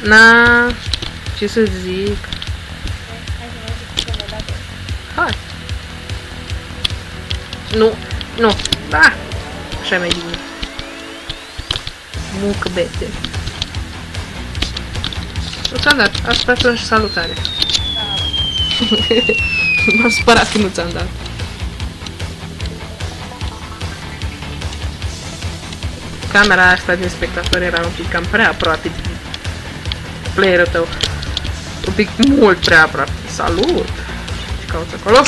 Na, ce să zic? Hai. Nu, nu, da. Așa mai bine. Mucă bete. Nu ți-am dat, asta atunci salutare. M-am spărat că nu ți-am dat. Camera asta din spectator era un pic cam prea aproape de playerul tău. Un pic mult prea aproape. Salut! Ce cauți acolo?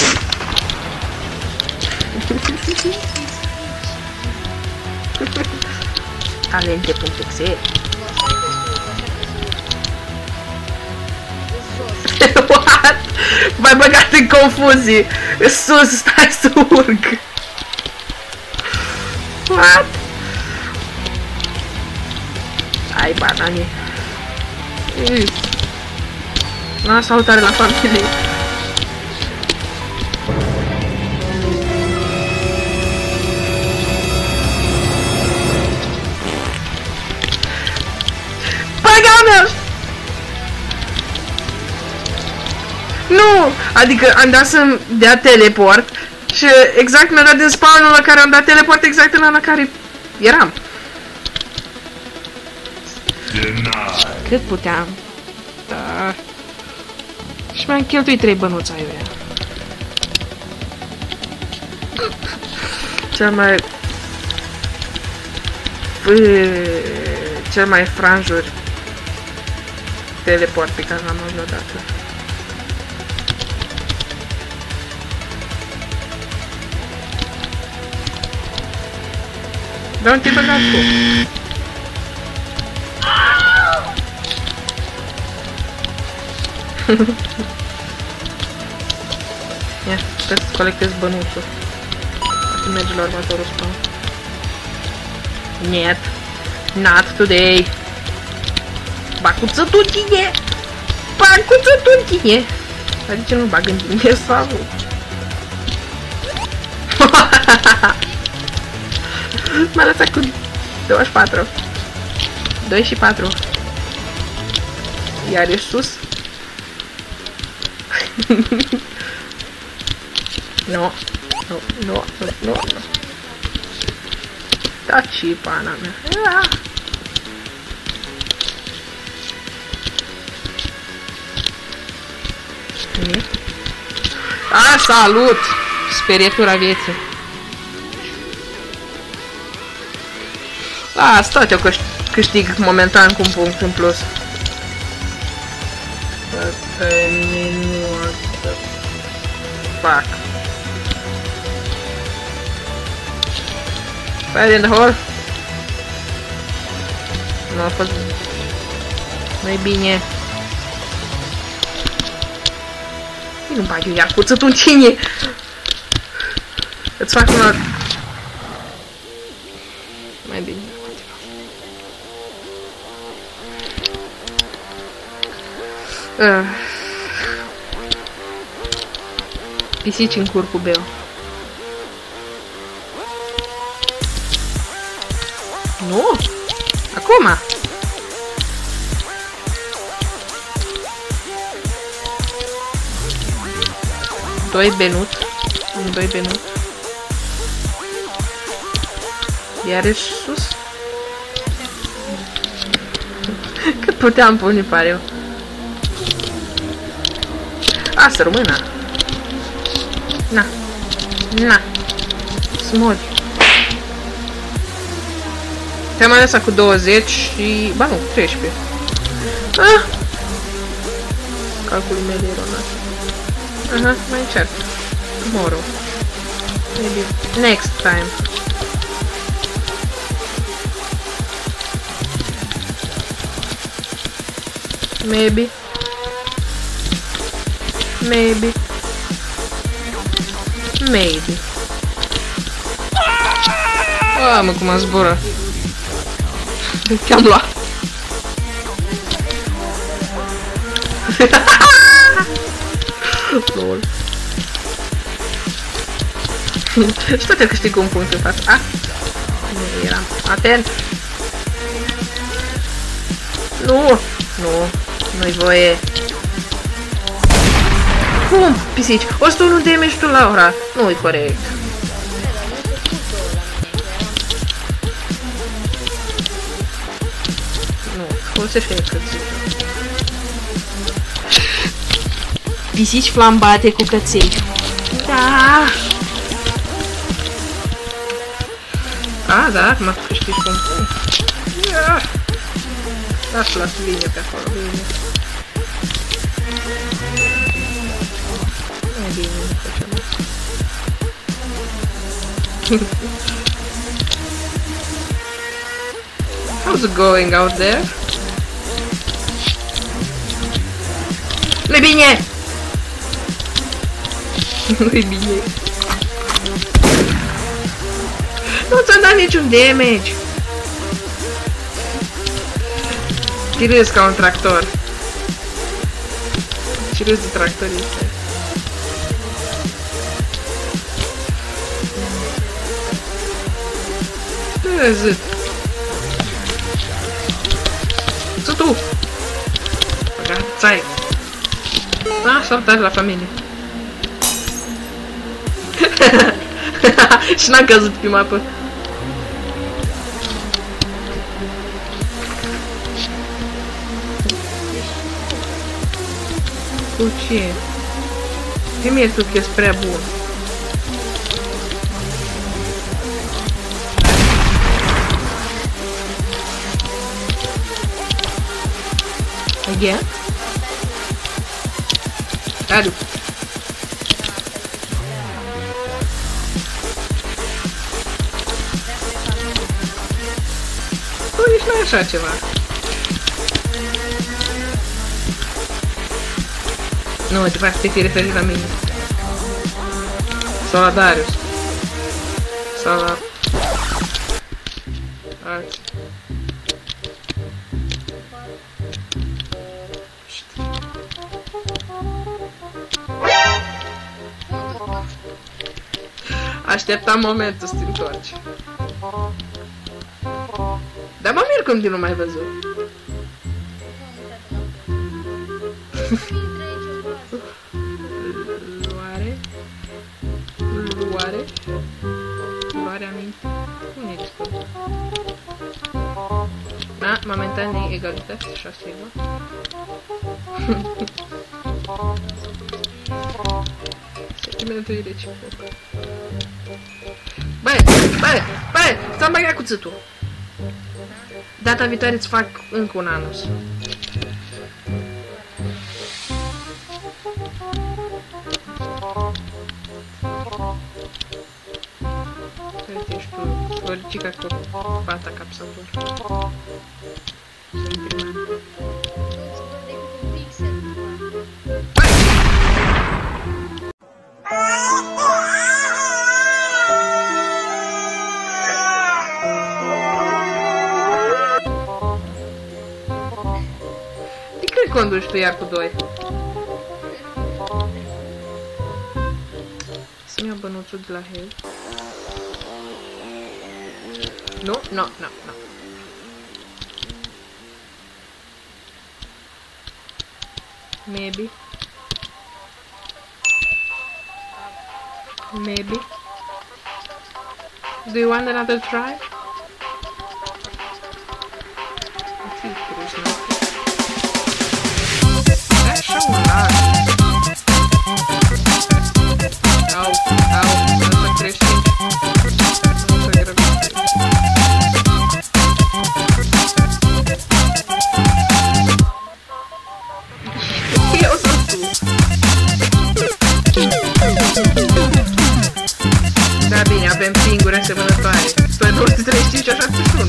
Talente.exe. What? M-ai băgat în confuzii. Sus, stai să urc. What? Ai banane. Na, salutare la familie. Păgana! Nu! Adică am dat să-mi dea teleport și exact mi-a dat din spawnul la care am dat teleport exact în ăla care eram. Cât puteam? Da. Și mi-am cheltuit 3 bănuți aiurea. Cel mai franjur teleport pe care l-am luat vreodată. Dar unde te-ai băgat tu? Ia, sper să colectez bănuțul. Poate merge la următorul spawn. Niet. Not today. Bacuță tu în tine! Bacuță tu în tine! Dar de ce nu bag în tine sau? M-a lăsat cu 24. 2 și 4. Iar ești sus? Nu. Nu, nu, nu, nu. Da, ce pana mea. A, salut! Sperietura vieții. A, stai eu că câștig momentan cu un punct în plus. Fuck. Fire in the hole. Nu a fost mai bine. Nu bag eu iar cuțătul în tine. Îți fac un alt. Mai bine. Pisici în curcubeu. Nu? Acum? Doi benut. Un doi benut. Iarăși sus. Cât puteam pune, pare eu. A, să rămână. Na. Na. Small. Te-am mai lăsat cu 20 și... Ba nu, 13. Ah! Calculul meu de eronat. Aha, mai încerc. Tomorrow. Maybe next time. Maybe. Maybe. Maybe. Ah, mă, cum a zburat. Te-am luat. Lol. Și tot eu câștig un punct în față. Ah! Nu eram. Atent! Nu! Nu, nu-i voie. Cum? Pisici? 101 damage tu, Laura. Nu-i corect. Nu, folosește cățiș. Pisici flambate cu căței. Da! A, da, acum tu câștigi pompon. Lasă linie pe acolo, bine. Nu e bine, nu facem asta. How's it going out there? Nu-i bine! Nu-i bine. Nu ți-am dat niciun damage. Ti râzi ca un tractor. Și râzi de tractoriste. Tu râzi. Să tu! Țai! Da, salutare la familie. Și n-am căzut pe mapă. Cu ce? Zi-mi tu că ești prea bun. Again? Adu. Nu, nici nu e așa ceva. Nu, de fapt te-ai referit la mine. Sau la Darius. Sau la... alții. Așteptam momentul să te întorci. Dar mă mir cum de nu m-ai văzut. Luarea minte. Unde ești tu? Da, momentan e egalitate, 6 egal. 10 minute de reciproc. Băi, ți-am băgat cuțitul. Data viitoare îți fac încă un anus. Uite, ești tu, Floricica cu pata capsator. Sunt prima. De când conduci tu iar cu 2? Să-mi iau bănuțul de la Hel. Nu. Maybe. Do you want another try? Așa un rar. Au, nu să crești. Nu să grăbești. Eu sunt tu. Da, bine, avem pinguri asemănătoare. Tu ai 235 și 71.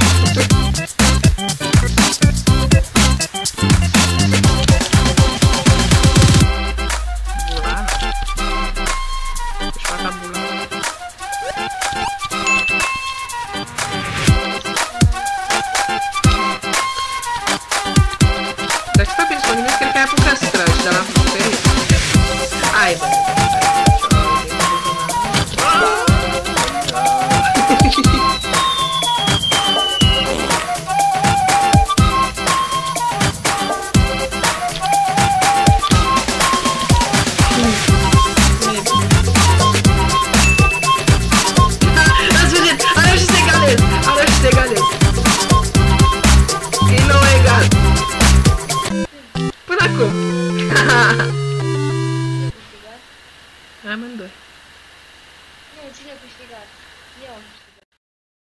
Dacă stau pe disponibil, cred că ai apucat să tragi, dar l-am făcut. Ai, bă.